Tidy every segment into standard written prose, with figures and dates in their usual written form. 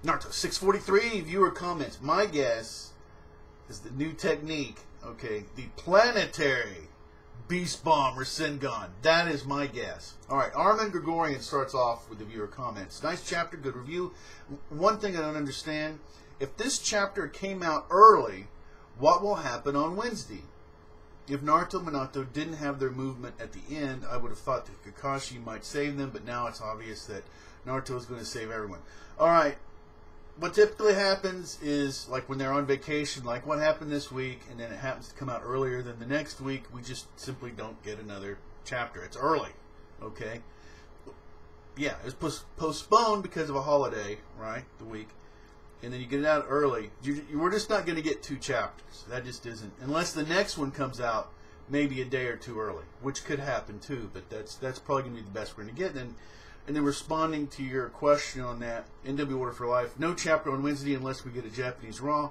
Naruto 643 viewer comments. My guess is the new technique. Okay, the Planetary Beast Bomb Rasengan. That is my guess. Alright, Armin Gregorian starts off with the viewer comments. Nice chapter, good review. One thing I don't understand, if this chapter came out early, what will happen on Wednesday? If Naruto and Minato didn't have their movement at the end, I would have thought that Kakashi might save them, but now it's obvious that Naruto is going to save everyone. Alright, what typically happens is, like when they're on vacation, like what happened this week, and then it happens to come out earlier than the next week, we just simply don't get another chapter. It's early, okay? Yeah, it was postponed because of a holiday, right, the week, and then you get it out early. We're just not going to get 2 chapters. That just isn't, unless the next one comes out maybe a day or 2 early, which could happen too, but that's probably going to be the best we're going to get. And then responding to your question on that, NW Order for Life, no chapter on Wednesday unless we get a Japanese Raw,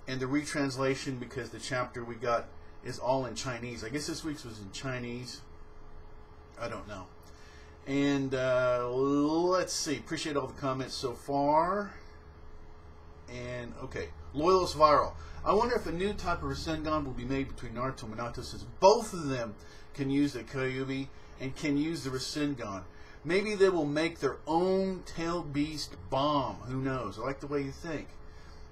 and the retranslation because the chapter we got is all in Chinese. I guess this week's was in Chinese. I don't know. And let's see. Appreciate all the comments so far. And okay, Loyalist Viral. I wonder if a new type of Rasengan will be made between Naruto and Minato, since both of them can use the Kyuubi and can use the Rasengan. Maybe they will make their own Tail Beast bomb. Who knows? I like the way you think.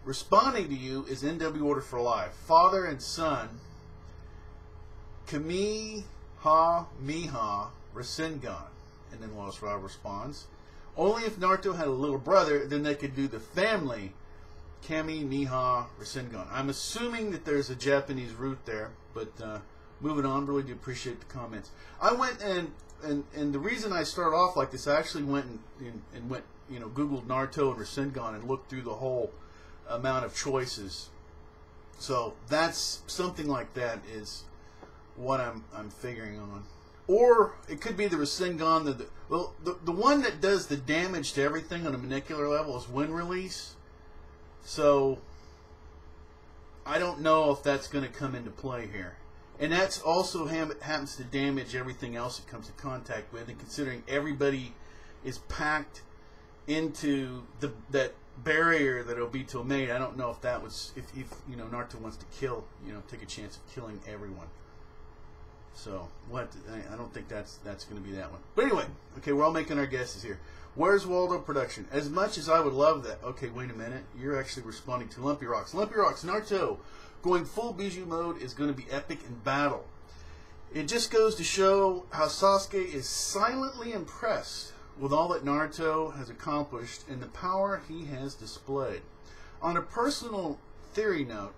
Responding to you is NW Order for Life. Father and son, Kamehameha Rasengan. And then Loyalist Viral responds, only if Naruto had a little brother, then they could do the family Kamehameha Rasengan. I'm assuming that there's a Japanese root there, but moving on, really do appreciate the comments. I went and the reason I started off like this, I actually went and went, you know, Googled Naruto and Rasengan and looked through the whole amount of choices. So that's something like that is what I'm figuring on. Or it could be the Rasengan, the one that does the damage to everything on a molecular level is Wind Release. So I don't know if that's going to come into play here. And that's also happens to damage everything else it comes in contact with. And considering everybody is packed into that barrier that Obito made, I don't know if that was, if you know, Naruto wants to kill, you know, take a chance of killing everyone. So I don't think that's going to be that one. But anyway, okay, we're all making our guesses here. Where's Waldo production? As much as I would love that. Okay, wait a minute. You're actually responding to Lumpy Rocks. Lumpy Rocks, Naruto going full Bijou mode is going to be epic in battle. It just goes to show how Sasuke is silently impressed with all that Naruto has accomplished and the power he has displayed. On a personal theory note,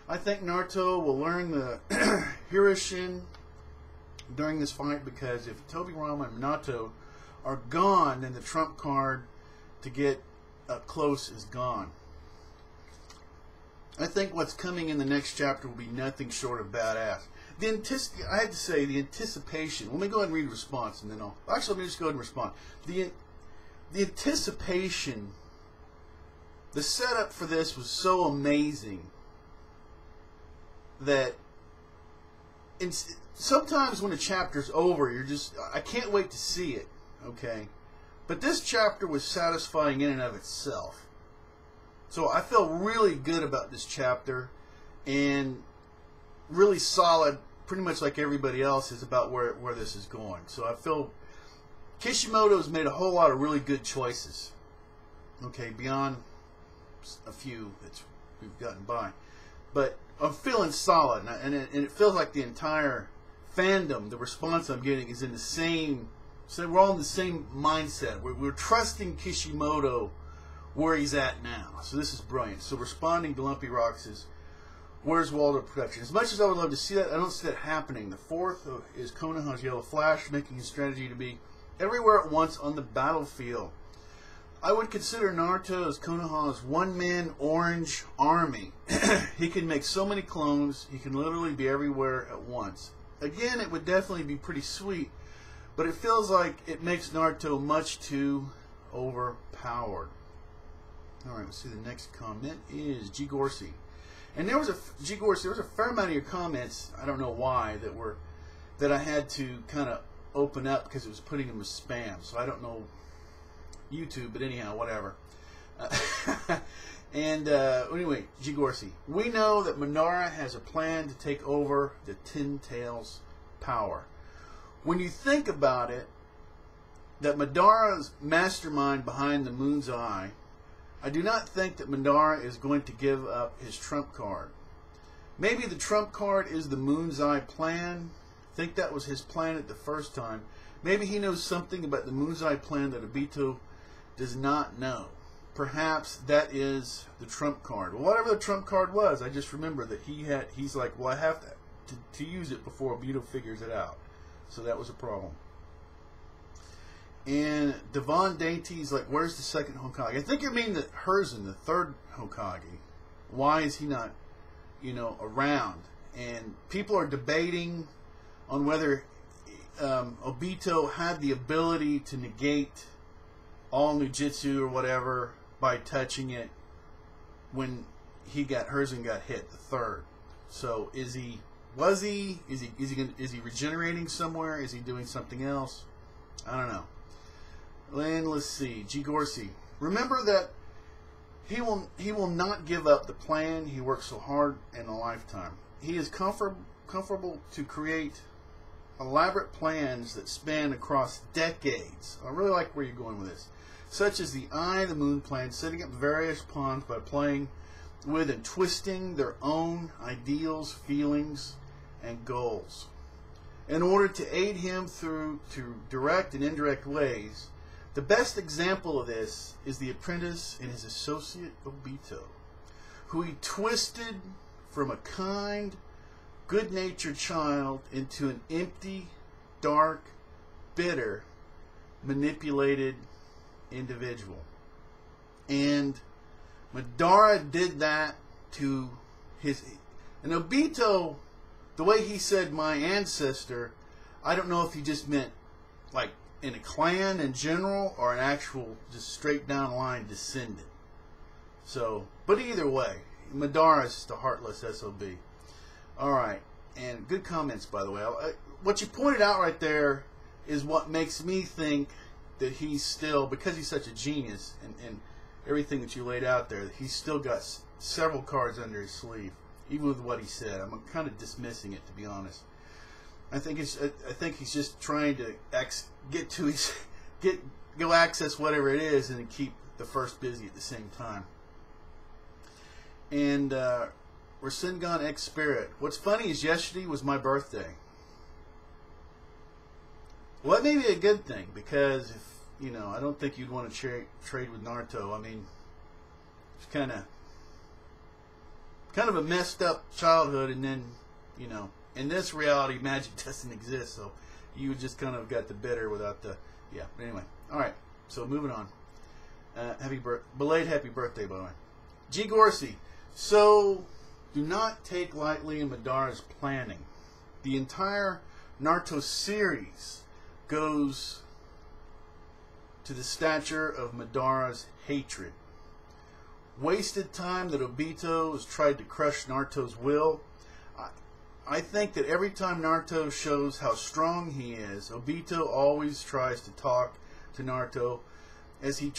I think Naruto will learn the Hiroshin during this fight, because if Tobirama and Minato are gone, then the trump card to get up close is gone. I think what's coming in the next chapter will be nothing short of badass. I had to say, the anticipation. Let me go ahead and read a response, and then actually, let me just go ahead and respond. The anticipation, the setup for this was so amazing that sometimes when a chapter's over, you're just, I can't wait to see it, okay? But this chapter was satisfying in and of itself. So I feel really good about this chapter, and really solid, pretty much like everybody else is, about where this is going. So I feel Kishimoto's made a whole lot of really good choices, okay, beyond a few that we've gotten by. But I'm feeling solid, and it feels like the entire fandom, the response I'm getting is in the same, so we're all in the same mindset. We're trusting Kishimoto where he's at now. So this is brilliant. So responding to Lumpy Rocks is, where's Waldo production? As much as I would love to see that, I don't see that happening. The fourth is Konoha's Yellow Flash, making his strategy to be everywhere at once on the battlefield. I would consider Naruto as Konoha's one-man orange army. He can make so many clones, he can literally be everywhere at once. Again, it would definitely be pretty sweet, but it feels like it makes Naruto much too overpowered. Alright, let's see, the next comment is G. Gorsey. And there was a fair amount of your comments, I don't know why, that I had to kind of open up because it was putting them as spam. So I don't know YouTube, but anyhow, whatever. And anyway, Jigorsi, we know that Madara has a plan to take over the Ten Tails power. When you think about it, that Madara's mastermind behind the Moon's Eye, I do not think that Madara is going to give up his trump card. Maybe the trump card is the Moon's Eye plan. I think that was his plan at the first time. Maybe he knows something about the Moon's Eye plan that Obito does not know. Perhaps that is the trump card. Well, whatever the trump card was, I just remember that he's like, well, I have to use it before Obito figures it out. So that was a problem. And Devon Dainty's like, where's the second Hokage? I think you mean that Herzen, the third Hokage. Why is he not, around? And people are debating on whether Obito had the ability to negate all Nujutsu or whatever by touching it when Herzen got hit, the third. So is he regenerating somewhere? Is he doing something else? I don't know. And let's see, Jigorsi. Remember that he will not give up the plan he worked so hard in a lifetime. He is comfortable to create elaborate plans that span across decades. I really like where you're going with this. Such as the Eye of the Moon plan, setting up various pawns by playing with and twisting their own ideals, feelings, and goals. In order to aid him through direct and indirect ways, the best example of this is the apprentice and his associate Obito, who he twisted from a kind, good-natured child into an empty, dark, bitter, manipulated individual. And Madara did that to and Obito, the way he said my ancestor, I don't know if he just meant like in a clan in general or an actual just straight down the line descendant. So, but either way, Madara is just a heartless SOB. Alright, and good comments, by the way. What you pointed out right there is what makes me think that he's still, because he's such a genius and everything that you laid out there, that he's still got several cards under his sleeve, even with what he said. I'm kind of dismissing it, to be honest. I think he's just trying to go access whatever it is and keep the first busy at the same time. And Rasengan X Spirit. What's funny is yesterday was my birthday. Well, that may be a good thing, because if I don't think you'd want to trade with Naruto. I mean, it's kind of a messed up childhood, and then in this reality, magic doesn't exist, so you just kind of got the bitter without the Anyway, all right. So moving on. Belated happy birthday, by the way, Jigorsi. So do not take lightly in Madara's planning. The entire Naruto series goes to the stature of Madara's hatred. Wasted time that Obito has tried to crush Naruto's will. I think that every time Naruto shows how strong he is, Obito always tries to talk to Naruto, as he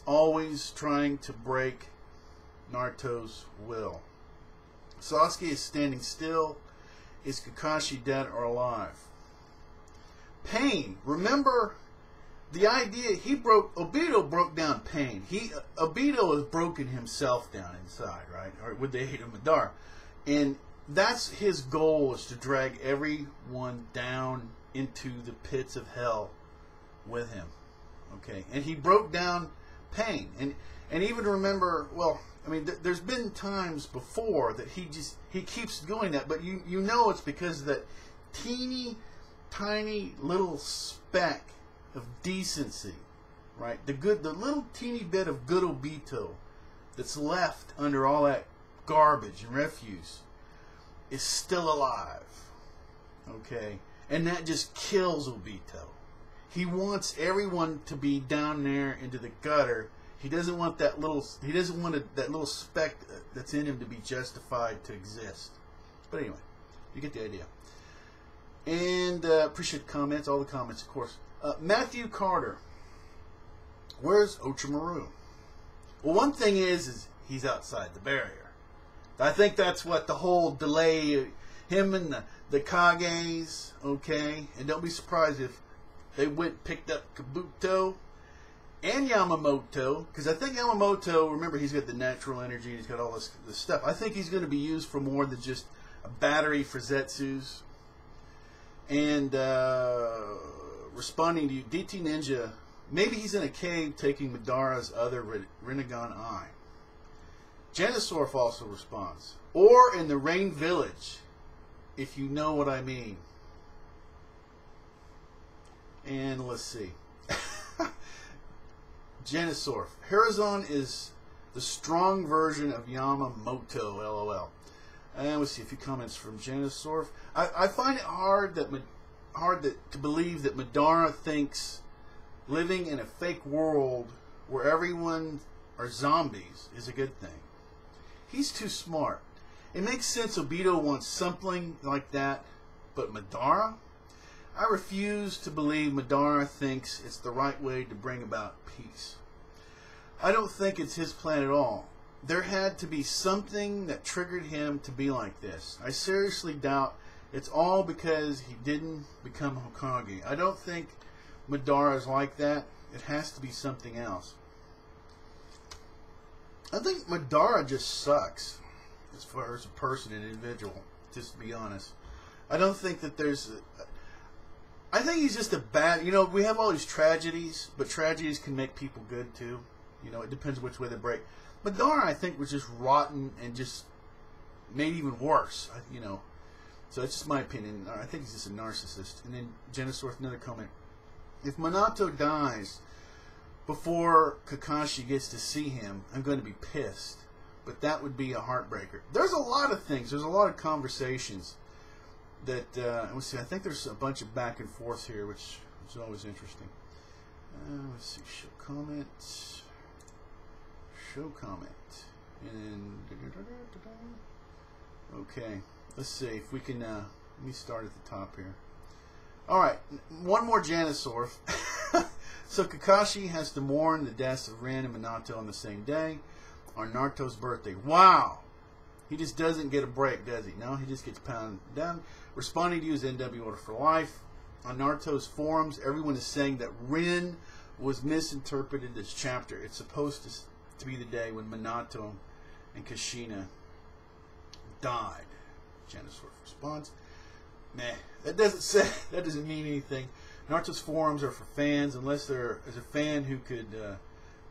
always trying to break Naruto's will. Sasuke is standing still. Is Kakashi dead or alive? Pain. Remember the idea, Obito broke down Pain. Obito has broken himself down inside, right? Or with the aid of Madara. And that's his goal, is to drag everyone down into the pits of hell with him. Okay? And he broke down Pain. And even remember, well, I mean, there's been times before that he keeps doing that, but you know it's because of that teeny, tiny little speck of decency, right? The little teeny bit of good Obito that's left under all that garbage and refuse is still alive, okay? And that just kills Obito. He wants everyone to be down there into the gutter. He doesn't want that little speck that's in him to be justified to exist. But anyway, you get the idea. And appreciate the comments, all the comments, of course. Matthew Carter. Where's Orochimaru? Well, one thing is he's outside the barrier. I think that's what the whole delay, him and the Kages, okay? And don't be surprised if they went and picked up Kabuto and Yamamoto, because I think Yamamoto, remember, he's got the natural energy, and he's got all this stuff. I think he's going to be used for more than just a battery for Zetsus. And responding to you, DT Ninja, maybe he's in a cave taking Madara's other Rasengan eye. Janisorf also responds. Or in the Rain Village, if you know what I mean. And let's see. Janisorf. Hirazon is the strong version of Yamamoto, LOL. And let's see a few comments from Janisorf. I find it hard to believe that Madara thinks living in a fake world where everyone are zombies is a good thing. He's too smart. It makes sense Obito wants something like that, but Madara? I refuse to believe Madara thinks it's the right way to bring about peace. I don't think it's his plan at all. There had to be something that triggered him to be like this. I seriously doubt it's all because he didn't become Hokage. I don't think Madara is like that. It has to be something else. I think Madara just sucks as far as a person and individual, just to be honest. I don't think that there's... I think he's just a bad... You know, we have all these tragedies, but tragedies can make people good too. You know, it depends which way they break. Madara, I think, was just rotten and just made even worse. You know, so it's just my opinion. I think he's just a narcissist. And then Janisorf, another comment. If Minato dies before Kakashi gets to see him, I'm going to be pissed. But that would be a heartbreaker. There's a lot of things. There's a lot of conversations that, let's see, I think there's a bunch of back and forth here, which is always interesting. Let's see, show comment. Show comment. And okay, let's see if we can, let me start at the top here. Alright, one more Janisorf. So Kakashi has to mourn the deaths of Rin and Minato on the same day, on Naruto's birthday. Wow! He just doesn't get a break, does he? No, he just gets pounded down. Responding to you is NW Order for Life. On Naruto's forums, everyone is saying that Rin was misinterpreted this chapter. It's supposed to be the day when Minato and Kushina died. Janisorf responds, "Meh, that doesn't mean anything. Naruto's forums are for fans, unless there is a fan who could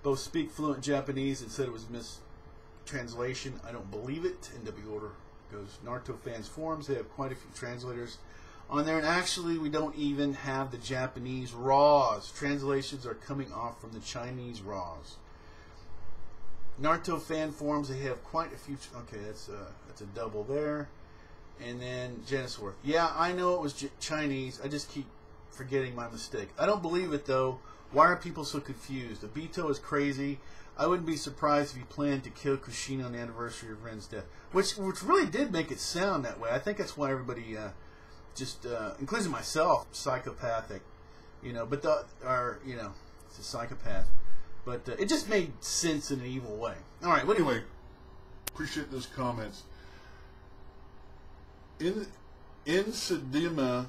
both speak fluent Japanese and said it was mistranslation. I don't believe it." NW Order goes, Naruto fans forums, they have quite a few translators on there, and actually we don't even have the Japanese raws. Translations are coming off from the Chinese raws. Naruto fan forums, they have quite a few. Okay, that's a double there. And then Janisorf. Yeah, I know it was Chinese. I just keep forgetting my mistake. I don't believe it, though. Why are people so confused? Obito is crazy. I wouldn't be surprised if he planned to kill Kushina on the anniversary of Ren's death. Which really did make it sound that way. I think that's why everybody, including myself, psychopathic. You know, but it's a psychopath. But it just made sense in an evil way. All right, anyway, Appreciate those comments. In Sedima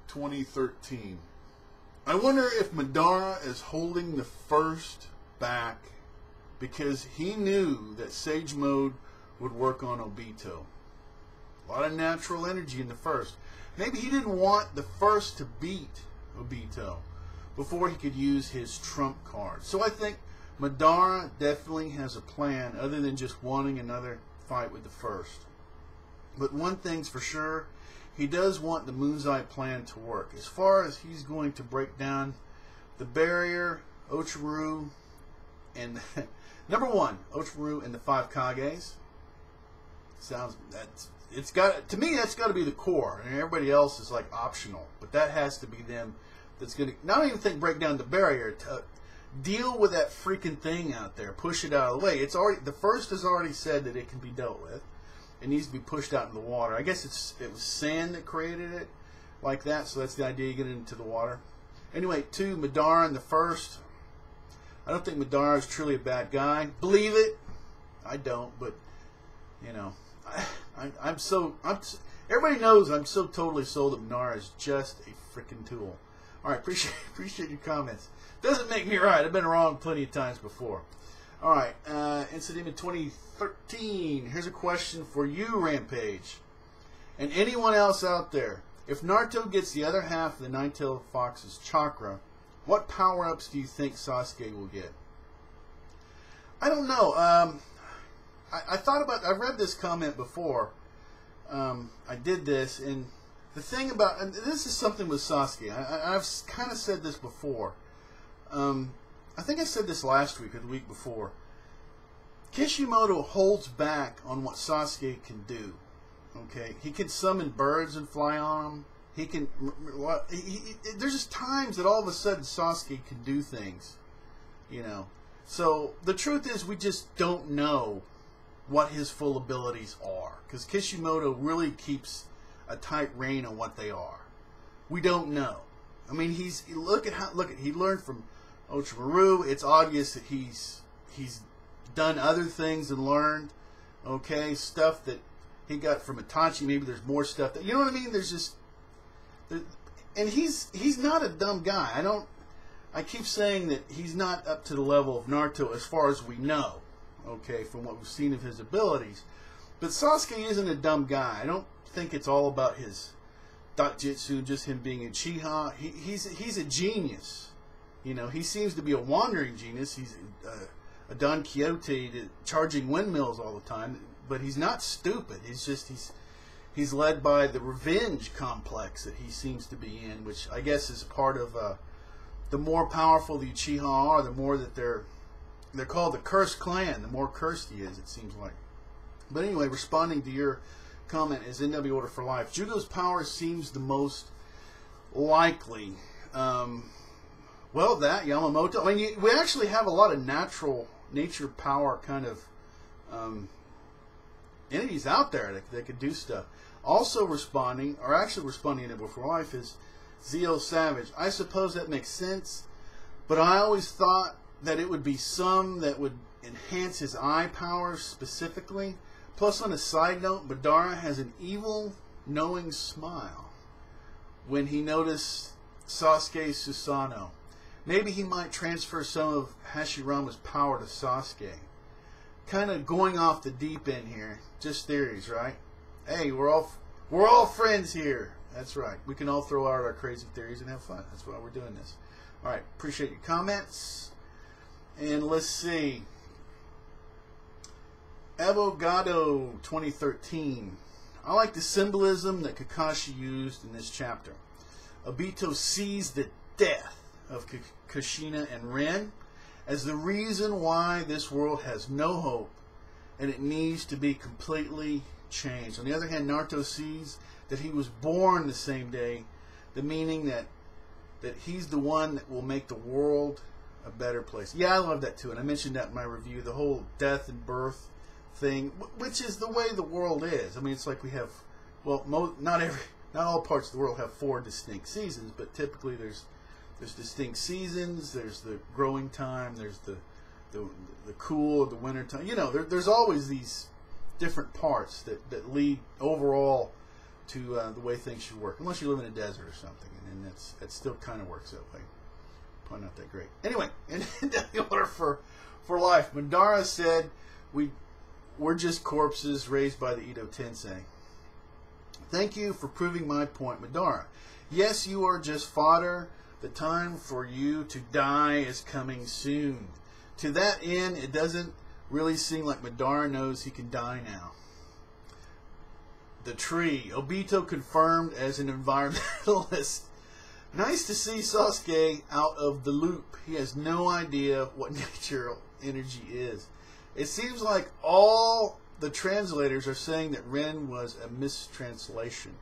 2013, I wonder if Madara is holding the first back because he knew that Sage Mode would work on Obito. A lot of natural energy in the first. Maybe he didn't want the first to beat Obito before he could use his trump card. So I think Madara definitely has a plan other than just wanting another fight with the first. But one thing's for sure, he does want the Moon's Eye plan to work. As far as he's going to break down the barrier, Ocharu, and number one, Ocharu and the 5 Kages. To me that's got to be the core, and everybody else is like optional. But that has to be them. That's going to not even think break down the barrier. To deal with that freaking thing out there, push it out of the way. It's already, the first has already said that it can be dealt with. It needs to be pushed out in the water. I guess it was sand that created it like that, so that's the idea, you get it into the water. Anyway, 2, Madara in the first. I don't think Madara is truly a bad guy. Believe it. I don't, but you know, everybody knows I'm so totally sold that Madara is just a freaking tool. All right, appreciate your comments. Doesn't make me right. I've been wrong plenty of times before. All right, Incident in 2013. Here's a question for you, Rampage, and anyone else out there. If Naruto gets the other half of the Nine-Tailed Fox's chakra, what power-ups do you think Sasuke will get? I don't know. I thought about. I've read this comment before. I did this, and the thing about, and this is something with Sasuke. I've kind of said this before. I think I said this last week or the week before. Kishimoto holds back on what Sasuke can do. Okay, he can summon birds and fly on them. He can. There's just times that all of a sudden Sasuke can do things, you know. So the truth is, we just don't know what his full abilities are, because Kishimoto really keeps a tight rein on what they are. We don't know. I mean, he learned from Orochimaru. It's obvious that he's done other things and learned, okay, stuff that he got from Itachi. Maybe there's more stuff that, you know what I mean? There's just, and he's not a dumb guy. I keep saying that he's not up to the level of Naruto as far as we know, okay, from what we've seen of his abilities. But Sasuke isn't a dumb guy. I don't think it's all about his Datjutsu, just him being a Uchiha. He's a genius. You know, he seems to be a wandering genius. He's a Don Quixote charging windmills all the time, but he's not stupid. He's led by the revenge complex that he seems to be in, which I guess is part of the more powerful the Uchiha are, the more that they're called the Cursed Clan, the more cursed he is, it seems like. But anyway, responding to your comment is NW Order for Life. Jugo's power seems the most likely. Well, that Yamamoto. I mean, we actually have a lot of nature power kind of entities out there that could do stuff. Also responding to NW for Life is Zeo Savage. I suppose that makes sense, but I always thought that it would be some that would enhance his eye powers specifically. Plus, on a side note, Madara has an evil, knowing smile when he noticed Sasuke Susanoo. Maybe he might transfer some of Hashirama's power to Sasuke. Kind of going off the deep end here. Just theories, right? Hey, we're all friends here. That's right. We can all throw out our crazy theories and have fun. That's why we're doing this. All right. Appreciate your comments. And let's see. Avogado 2013. I like the symbolism that Kakashi used in this chapter. Obito sees the death of Kushina and Rin as the reason why this world has no hope and it needs to be completely changed. On the other hand, Naruto sees that he was born the same day, the meaning that he's the one that will make the world a better place. Yeah, I love that too, and I mentioned that in my review, the whole death and birth thing, which is the way the world is. I mean, it's like we have, well, not all parts of the world have 4 distinct seasons, but typically there's distinct seasons. There's the growing time. There's the cool, the winter time. You know, there's always these different parts that lead overall to the way things should work. Unless you live in a desert or something, and then that still kind of works that way. Probably not that great. Anyway, in the Order for Life, Madara said, we're just corpses raised by the Edo Tensei. Thank you for proving my point, Madara. Yes, you are just fodder. The time for you to die is coming soon. To that end, it doesn't really seem like Madara knows he can die now. The tree. Obito confirmed as an environmentalist. Nice to see Sasuke out of the loop. He has no idea what natural energy is. It seems like all the translators are saying that Ren was a mistranslation.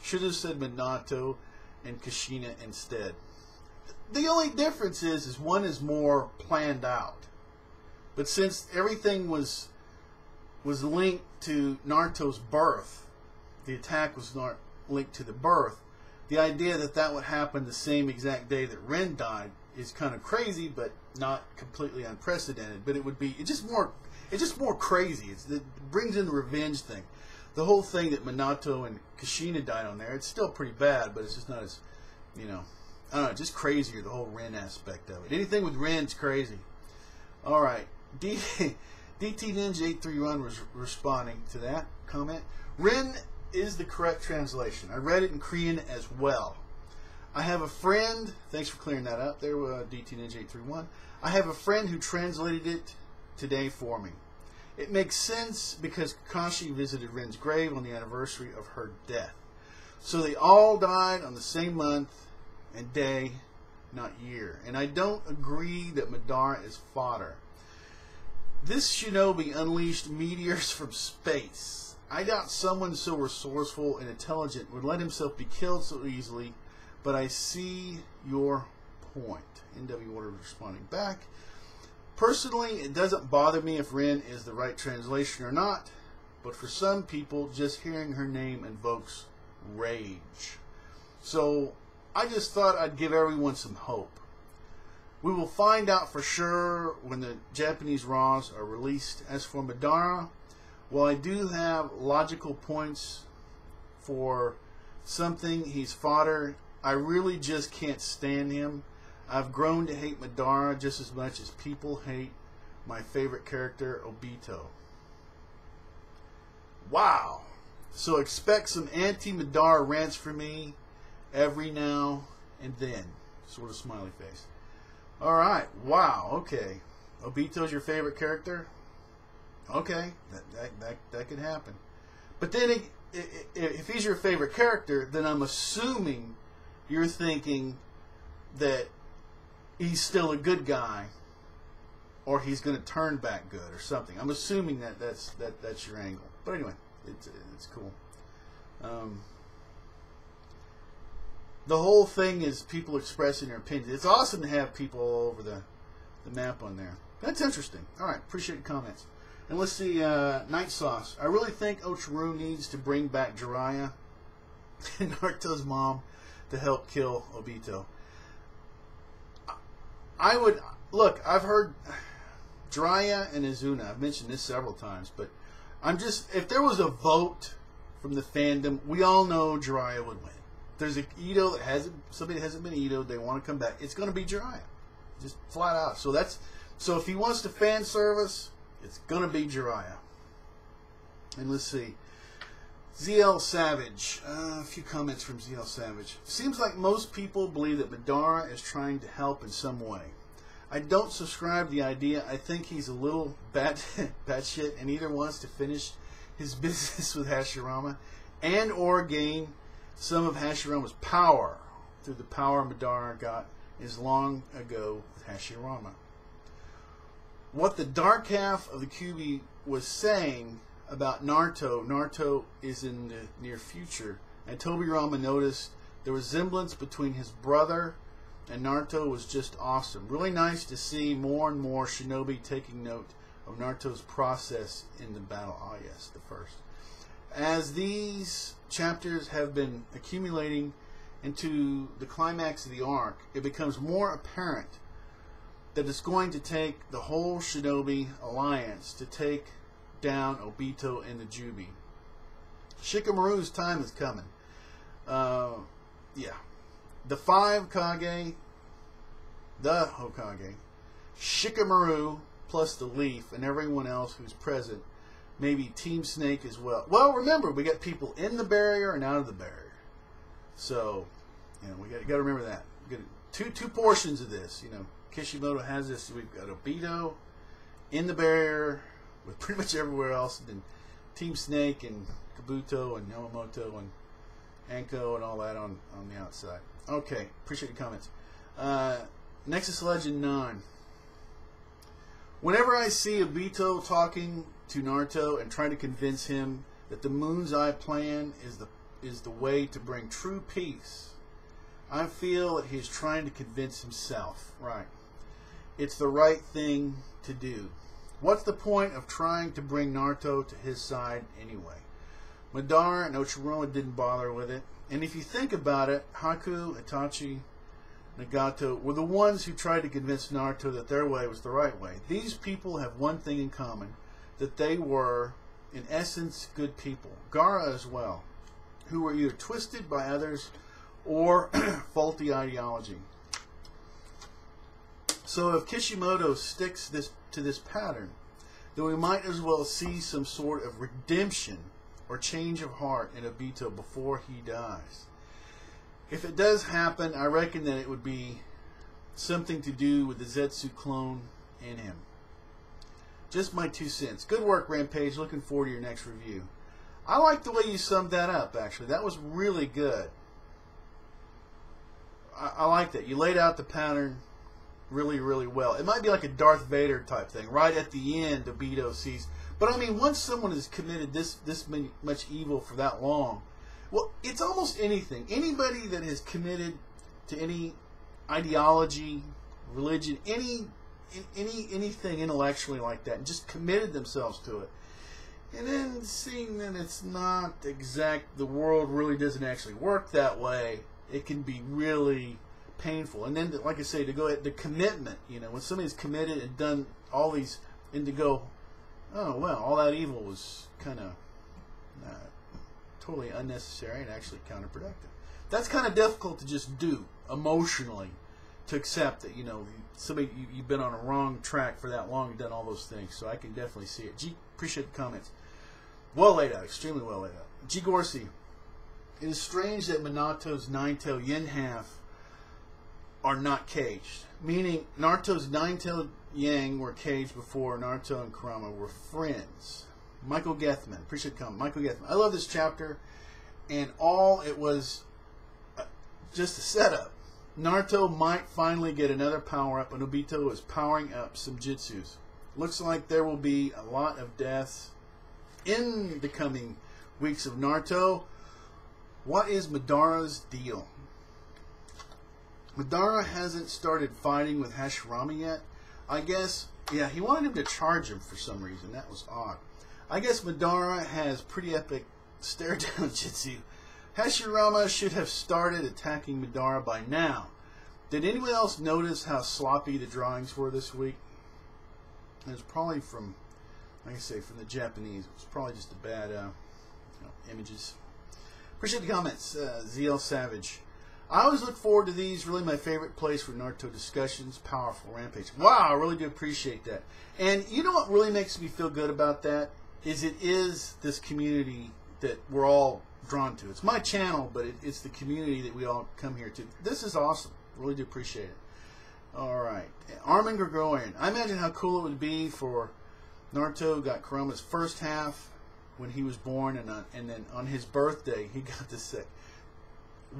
Should have said Minato and Kushina instead. The only difference is one is more planned out. But since everything was linked to Naruto's birth, the attack was not linked to the birth, the idea that would happen the same exact day that Ren died is kind of crazy, but not completely unprecedented. But it's It's just more crazy. It brings in the revenge thing. The whole thing that Minato and Kushina died on there, it's still pretty bad, but it's just not as, you know, I don't know, just crazier, the whole Ren aspect of it. Anything with Ren's crazy. Alright, DT Ninja 831 was responding to that comment. Ren is the correct translation. I read it in Korean as well. I have a friend, thanks for clearing that up there, DT Ninja 831. I have a friend who translated it today for me. It makes sense because Kakashi visited Ren's grave on the anniversary of her death. So they all died on the same month and day, not year. And I don't agree that Madara is fodder. This shinobi unleashed meteors from space. I doubt someone so resourceful and intelligent would let himself be killed so easily, but I see your point. NW Order responding back. Personally, it doesn't bother me if Ren is the right translation or not, but for some people, just hearing her name invokes rage. So, I just thought I'd give everyone some hope. We will find out for sure when the Japanese RAWs are released. As for Madara, while I do have logical points for something, he's fodder, I really just can't stand him. I've grown to hate Madara just as much as people hate my favorite character, Obito. Wow. So expect some anti-Madara rants from me every now and then. Sort of smiley face. Alright. Wow. Okay. Obito's your favorite character? Okay. That could happen. But then if he's your favorite character, then I'm assuming you're thinking that he's still a good guy, or he's going to turn back good, or something. I'm assuming that's your angle. But anyway, it's cool. The whole thing is people expressing their opinions. It's awesome to have people all over the map on there. That's interesting. All right, appreciate the comments. And let's see, Night Sauce. I really think Ocharu needs to bring back Jiraiya and Naruto's mom to help kill Obito. I would look. I've heard Jiraiya and Izuna. I've mentioned this several times, but I'm just, if there was a vote from the fandom, we all know Jiraiya would win. If there's a Ito that hasn't, somebody that hasn't been Ito, they want to come back. It's going to be Jiraiya, just flat out. So if he wants to fan service, it's going to be Jiraiya. And let's see. ZL Savage. A few comments from ZL Savage. Seems like most people believe that Madara is trying to help in some way. I don't subscribe to the idea. I think he's a little batshit and either wants to finish his business with Hashirama and or gain some of Hashirama's power through the power Madara got as long ago with Hashirama. What the dark half of the QB was saying about Naruto is in the near future, and Tobirama noticed the resemblance between his brother and Naruto was just awesome. Really nice to see more and more shinobi taking note of Naruto's process in the battle. Ah, yes, the first. As these chapters have been accumulating into the climax of the arc, it becomes more apparent that it's going to take the whole shinobi alliance to take down Obito and the Jubi. Shikamaru's time is coming. Yeah. The 5 Kage, the Hokage, Shikamaru plus the Leaf and everyone else who's present, maybe Team Snake as well. Well, remember, we got people in the barrier and out of the barrier. So, you know, we got to remember that. We got two portions of this. You know, Kishimoto has this. We've got Obito in the barrier with pretty much everywhere else, and then Team Snake and Kabuto and Yamamoto and Anko and all that on the outside. Okay, appreciate the comments. Nexus Legend 9. Whenever I see Obito talking to Naruto and trying to convince him that the Moon's Eye plan is the way to bring true peace, I feel that he's trying to convince himself. Right. It's the right thing to do. What's the point of trying to bring Naruto to his side anyway? Madara and Ocharu didn't bother with it. And if you think about it, Haku, Itachi, Nagato were the ones who tried to convince Naruto that their way was the right way. These people have one thing in common. that they were, in essence, good people. Gaara as well, who were either twisted by others or faulty ideology. So if Kishimoto sticks to this pattern, then we might as well see some sort of redemption or change of heart in Obito before he dies. If it does happen, I reckon that it would be something to do with the Zetsu clone in him. Just my 2 cents. Good work, Rampage. Looking forward to your next review. I like the way you summed that up, actually. That was really good. I like that. You laid out the pattern really, really well. It might be like a Darth Vader type thing. Right at the end, Obito sees. But I mean, once someone has committed this much evil for that long, well, it's almost anything. Anybody that has committed to any ideology, religion, anything intellectually like that, and just committed themselves to it, and then seeing that it's not exact, the world really doesn't actually work that way, it can be really painful. And then, like I say, to go at the commitment, you know, when somebody's committed and done all these, and to go, oh, well, all that evil was kind of totally unnecessary and actually counterproductive. That's kind of difficult to just do emotionally, to accept that, you know, somebody, you've been on a wrong track for that long and done all those things. So I can definitely see it. G, appreciate the comments. Well laid out, extremely well laid out. G Gorsey, it is strange that Minato's nine-tailed yin half are not caged. Meaning, Naruto's nine-tailed yang were caged before Naruto and Kurama were friends. Michael Gethman, appreciate the comment. Michael Gethman, I love this chapter, and all it was just a setup. Naruto might finally get another power-up, and Obito is powering up some jutsus. Looks like there will be a lot of deaths in the coming weeks of Naruto. What is Madara's deal? Madara hasn't started fighting with Hashirama yet. I guess, yeah, he wanted him to charge him for some reason. That was odd. I guess Madara has pretty epic stare-down jutsu. Hashirama should have started attacking Madara by now. Did anyone else notice how sloppy the drawings were this week? It was probably from, like I say, from the Japanese. It was probably just a bad images. Appreciate the comments, ZL Savage. I always look forward to these. Really my favorite place for Naruto discussions. Powerful Rampage. Wow, I really do appreciate that. And you know what really makes me feel good about that? Is it is this community that we're all drawn to. It's my channel, but it's the community that we all come here to. This is awesome. Really do appreciate it. Alright. Armin Gregorian. I imagine how cool it would be for Naruto got Kurama's first half when he was born, and then on his birthday he got the sick.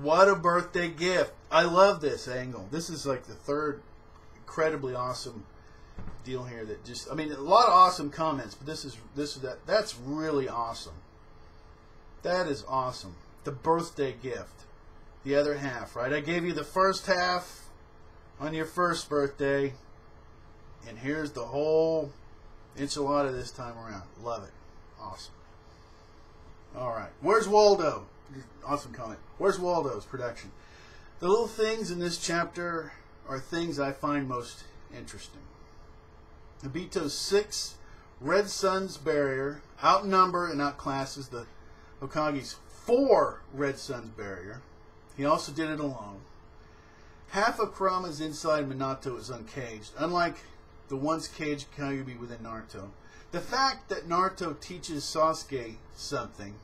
What a birthday gift. I love this angle. This is like the third incredibly awesome deal here that just, I mean, a lot of awesome comments, but that's really awesome. That is awesome. The birthday gift. The other half, right? I gave you the first half on your first birthday, and here's the whole enchilada this time around. Love it. Awesome. Alright. Where's Waldo? Awesome comment. Where's Waldo's production? The little things in this chapter are things I find most interesting. Obito's 6 Red Sun's barrier outnumber and outclasses the Hokage's 4 Red Sun's barrier. He also did it alone. Half of Kurama's inside Minato is uncaged, unlike the once caged Kyuubi within Naruto. The fact that Naruto teaches Sasuke something,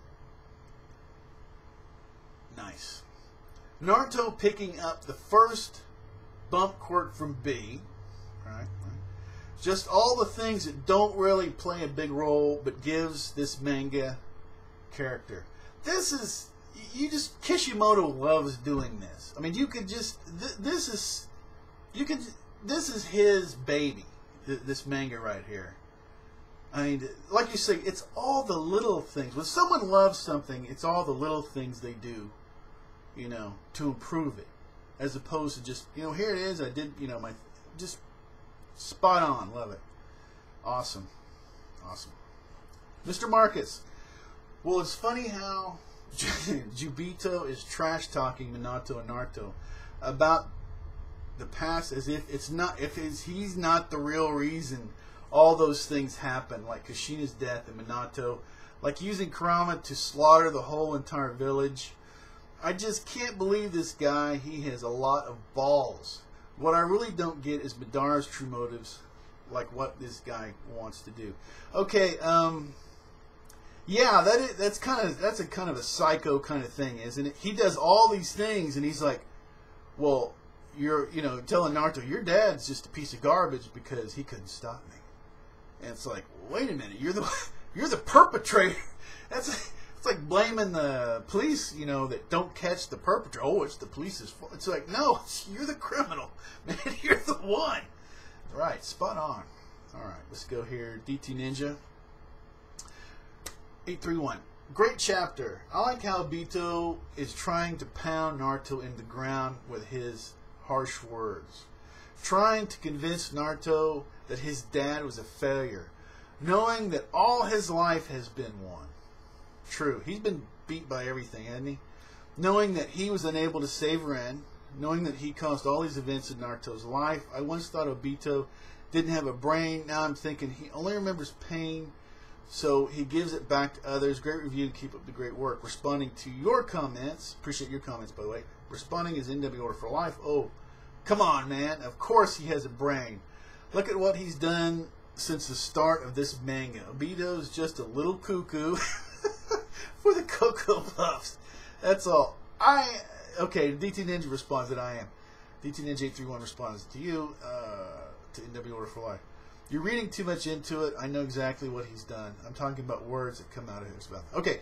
nice. Naruto picking up the first bump quirk from B, right? Just all the things that don't really play a big role, but gives this manga character. This is, Kishimoto loves doing this. I mean, you could just, this is his baby, this manga right here. I mean, like you say, it's all the little things. When someone loves something, it's all the little things they do, you know, to improve it. As opposed to just, you know, here it is, I did, you know, just spot on. Love it. Awesome. Awesome. Mr. Marcus. Well, it's funny how Jubito is trash-talking Minato and Naruto about the past as if he's not the real reason all those things happen, like Kushina's death and Minato, like using Kurama to slaughter the whole entire village. I just can't believe this guy. He has a lot of balls. What I really don't get is Madara's true motives, like what this guy wants to do. Okay, yeah, that's a kind of a psycho kind of thing, isn't it? He does all these things, and he's like, well, you're telling Naruto your dad's just a piece of garbage because he couldn't stop me. And it's like, wait a minute, you're the perpetrator. It's like blaming the police, that don't catch the perpetrator. Oh, it's the police's fault. It's like, no, you're the criminal, man. You're the one. Right, spot on. All right, let's go here. DT Ninja 831. Great chapter. I like how Obito is trying to pound Naruto in the ground with his harsh words, trying to convince Naruto that his dad was a failure, knowing that all his life has been won. True, he's been beat by everything, hasn't he? Knowing that he was unable to save Ren, knowing that he caused all these events in Naruto's life. I once thought Obito didn't have a brain. Now I'm thinking he only remembers pain, so he gives it back to others. Great review and keep up the great work. Responding to your comments. Appreciate your comments, by the way. Responding is NW Order for Life. Oh, come on, man. Of course he has a brain. Look at what he's done since the start of this manga. Obito's just a little cuckoo for the Cocoa Puffs. That's all. Okay, DT Ninja responds that I am. DT Ninja 831 responds to you, to NW Order for Life. You're reading too much into it. I know exactly what he's done. I'm talking about words that come out of his mouth. Okay,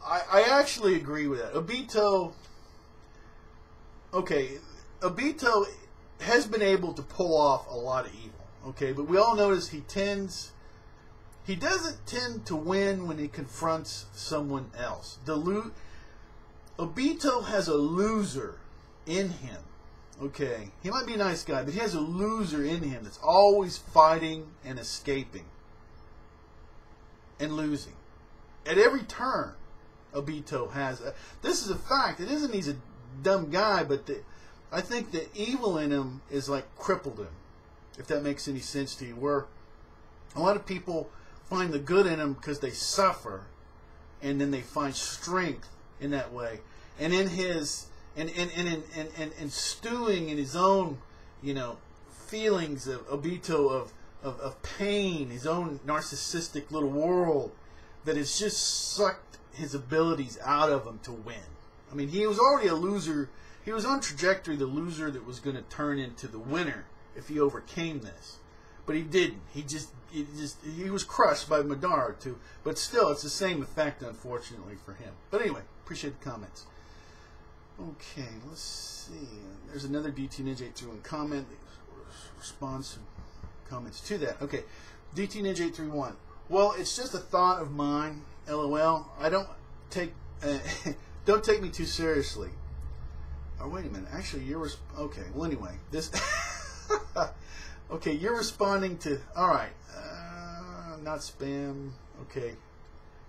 I actually agree with that. Obito has been able to pull off a lot of evil. Okay, but we all notice he doesn't tend to win when he confronts someone else. Obito has a loser in him. Okay, he might be a nice guy, but he has a loser in him that's always fighting and escaping and losing. At every turn, Obito has. This is a fact. It isn't he's a dumb guy, but I think the evil in him is like crippled him, if that makes any sense to you. Where a lot of people find the good in him because they suffer, and then they find strength in that way. And in his and stewing in his own, feelings of Obito of pain, his own narcissistic little world that has just sucked his abilities out of him to win. I mean, he was already a loser. He was on trajectory, the loser that was going to turn into the winner if he overcame this. But he didn't. He was crushed by Madara too. But still, it's the same effect, unfortunately, for him. But anyway, appreciate the comments. Okay, let's see. There's another DT Ninja 831 comment. Response and comments to that. Okay, DT Ninja 831. Well, it's just a thought of mine. LOL. I don't take me too seriously. Oh, wait a minute. Actually, okay. Well, anyway, this. Okay, you're responding to. All right, not spam. Okay.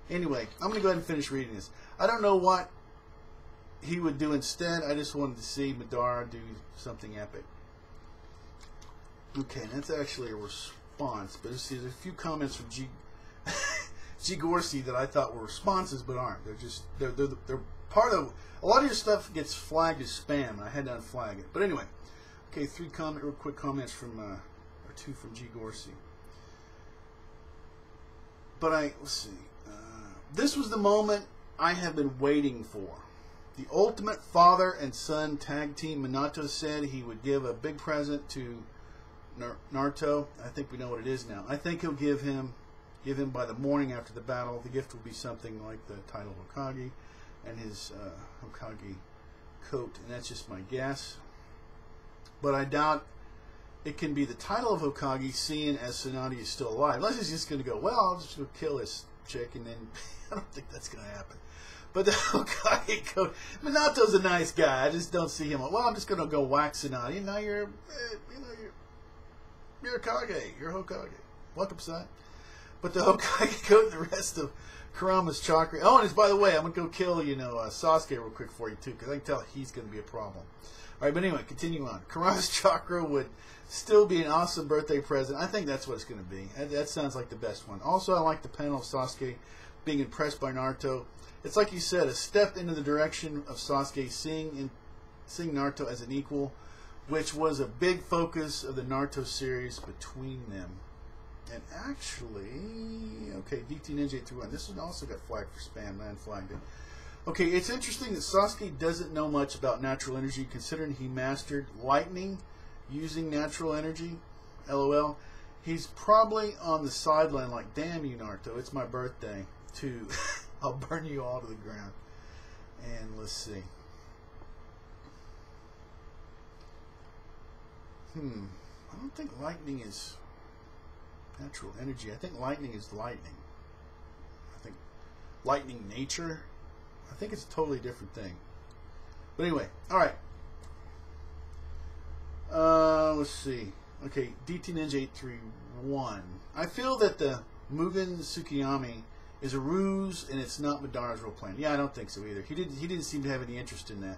Anyway, I'm gonna go ahead and finish reading this. I don't know what he would do instead. I just wanted to see Madara do something epic. Okay, that's actually a response, but there's a few comments from G Gorsey that I thought were responses, but aren't. They're part of. A lot of your stuff gets flagged as spam, and I had to unflag it. But anyway, okay, real quick comments from or two from G Gorsey. But let's see. This was the moment I have been waiting for. The ultimate father and son tag team. Minato said he would give a big present to Naruto. I think we know what it is now. I think he'll give him by the morning after the battle. The gift will be something like the title Hokage and his Hokage coat, and that's just my guess. But I doubt it can be the title of Hokage, seeing as Tsunade is still alive. Unless he's just going to go, well, I'll just go kill this chick, and then I don't think that's going to happen. But the Hokage coat, Minato's a nice guy. I just don't see him. Well, I'm just going to go whack Tsunade. And now you're Hokage. You're Hokage. Welcome, son. But the Hokage coat and the rest of Kurama's chakra. Oh, and by the way, I'm going to go kill, Sasuke real quick for you, too, because I can tell he's going to be a problem. All right, but anyway, continue on. Kurama's chakra would Still be an awesome birthday present. I think that's what it's going to be. That sounds like the best one. Also, I like the panel of Sasuke being impressed by Naruto. It's like you said, a step into the direction of Sasuke seeing Naruto as an equal, which was a big focus of the Naruto series between them. And actually, okay, DT Ninja 831. This one also got flagged for spam. Man flagged it. Okay, it's interesting that Sasuke doesn't know much about natural energy, considering he mastered lightning using natural energy. LOL. He's probably on the sideline like, damn you, Naruto, it's my birthday, too. I'll burn you all to the ground. And let's see. I don't think lightning is natural energy. I think lightning is lightning. I think lightning nature. I think it's a totally different thing. But anyway, alright. Let's see. Okay, DT Ninja 831. I feel that the Mugen Tsukiyami is a ruse and it's not Madara's real plan. Yeah, I don't think so either. He didn't seem to have any interest in that.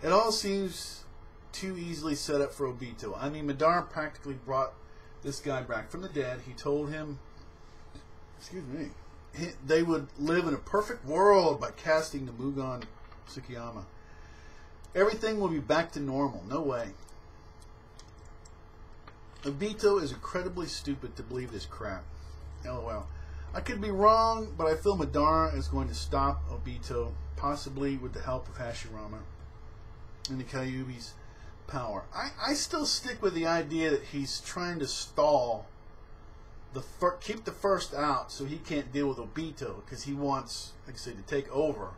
It all seems too easily set up for Obito. I mean, Madara practically brought this guy back from the dead. He told him, excuse me, they would live in a perfect world by casting the Mugen Tsukiyama. Everything will be back to normal. No way. Obito is incredibly stupid to believe this crap. LOL. I could be wrong, but I feel Madara is going to stop Obito, possibly with the help of Hashirama and the Kyuubi's power. I still stick with the idea that he's trying to stall keep the first out so he can't deal with Obito because he wants, like I said, to take over.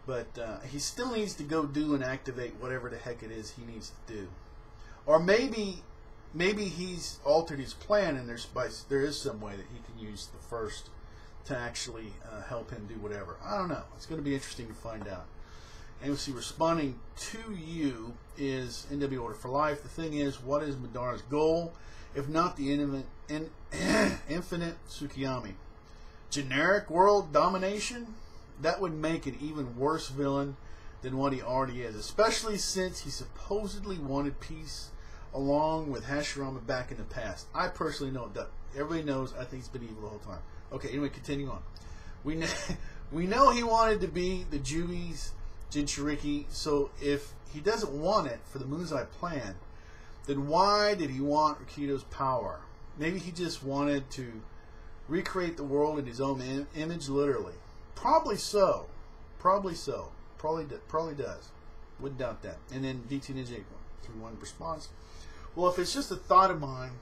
But he still needs to go do and activate whatever the heck it is he needs to do. Or maybe he's altered his plan and there is some way that he can use the first to actually help him do whatever. I don't know. It's going to be interesting to find out. And we'll see, responding to you is NW Order for Life. The thing is, what is Madara's goal? If not the infinite Tsukiyami. Generic world domination? That would make an even worse villain than what he already is. Especially since he supposedly wanted peace along with Hashirama back in the past. I personally know that. Everybody knows I think he's been evil the whole time. Okay, anyway, continuing on. We know he wanted to be the Jubi's Jinchuriki, so if he doesn't want it for the Moon's Eye plan, then why did he want Rikito's power? Maybe he just wanted to recreate the world in his own image, literally. Probably so. Probably so. Probably does. Wouldn't doubt that. And then DT Ninja 831 response. Well, if it's just a thought of mine,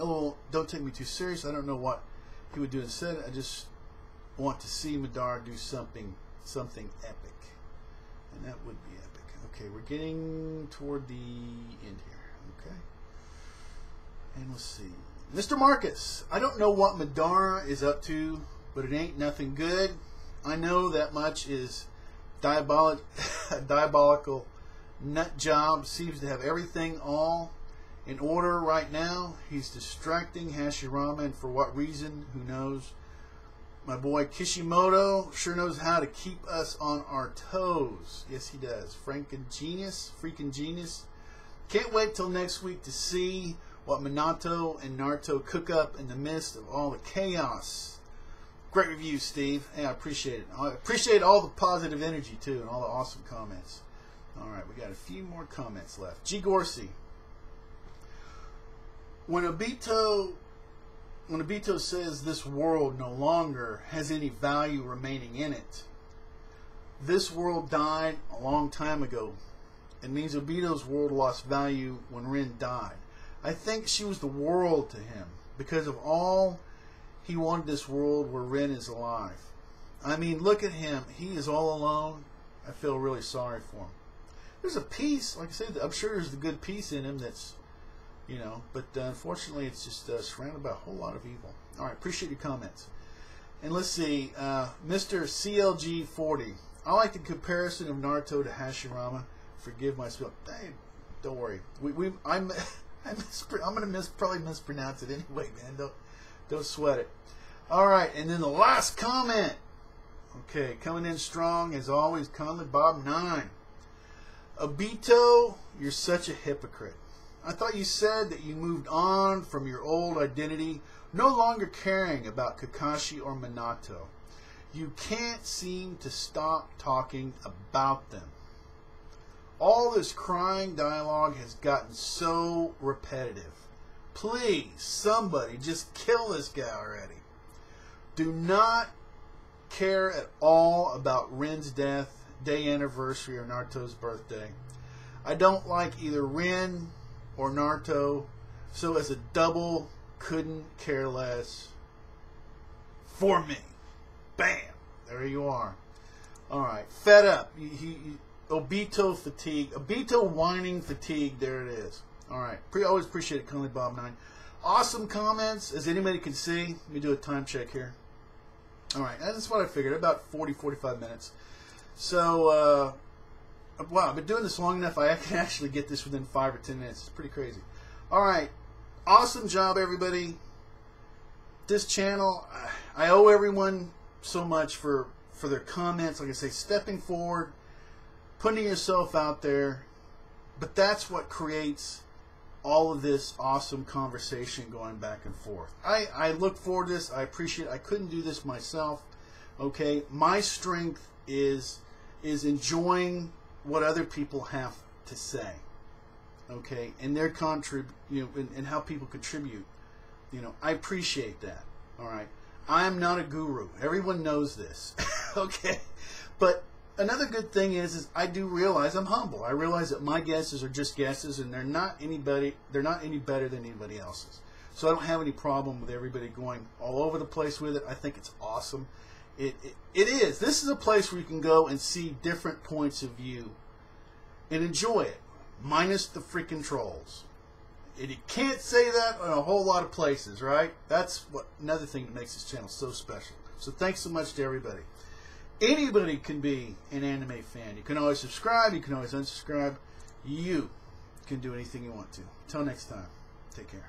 oh, don't take me too serious. I don't know what he would do instead. I just want to see Madara do something epic. And that would be epic. Okay, we're getting toward the end here. Okay. And let's see. Mr. Marcus, I don't know what Madara is up to, but it ain't nothing good. I know that much is diabolical nut job. Seems to have everything all in order right now. He's distracting Hashirama, and for what reason, who knows. My boy Kishimoto sure knows how to keep us on our toes. Yes, he does. Freaking genius. Can't wait till next week to see what Minato and Naruto cook up in the midst of all the chaos. Great review, Steve. Hey, I appreciate it. I appreciate all the positive energy, too, and all the awesome comments. All right, we got a few more comments left. G. Gorsey. When Obito says this world no longer has any value remaining in it, this world died a long time ago. It means Obito's world lost value when Rin died. I think she was the world to him because of all he wanted this world where Rin is alive. I mean, look at him. He is all alone. I feel really sorry for him. There's a piece, like I said, I'm sure there's a good piece in him that's, you know, but unfortunately it's just surrounded by a whole lot of evil. All right, appreciate your comments. And let's see, Mr. CLG40. I like the comparison of Naruto to Hashirama. Forgive my spell. Hey, don't worry. I'm gonna probably mispronounce it anyway, man. Don't sweat it. All right, and then the last comment. Okay, coming in strong as always. Conley Bob 9. Obito, you're such a hypocrite. I thought you said that you moved on from your old identity, no longer caring about Kakashi or Minato. You can't seem to stop talking about them. All this crying dialogue has gotten so repetitive. Please, somebody, just kill this guy already. Do not care at all about Rin's death, day anniversary, or Naruto's birthday. I don't like either Rin or Naruto, so as a double, couldn't care less for me. Bam! There you are. Alright, fed up. Obito fatigue. Obito whining fatigue, there it is. Alright, always appreciate it, Conley Bob 9. Awesome comments, as anybody can see. Let me do a time check here. Alright, that's what I figured, about 40-45 minutes. So, wow, I've been doing this long enough, I can actually get this within 5 or 10 minutes. It's pretty crazy. Alright, awesome job, everybody. This channel, I owe everyone so much for their comments. Like I say, stepping forward, putting yourself out there. But that's what creates all of this awesome conversation going back and forth. I look forward to this. I appreciate it. I couldn't do this myself. Okay, my strength is enjoying what other people have to say. Okay, and their and how people contribute. I appreciate that. All right, I'm not a guru. Everyone knows this. Okay, but another good thing is I do realize I'm humble. I realize that my guesses are just guesses, and they're not any better than anybody else's. So I don't have any problem with everybody going all over the place with it. I think it's awesome. It is. This is a place where you can go and see different points of view and enjoy it, minus the freaking trolls. And you can't say that in a whole lot of places, right? That's another thing that makes this channel so special. So thanks so much to everybody. Anybody can be an anime fan. You can always subscribe. You can always unsubscribe. You can do anything you want to. Until next time, take care.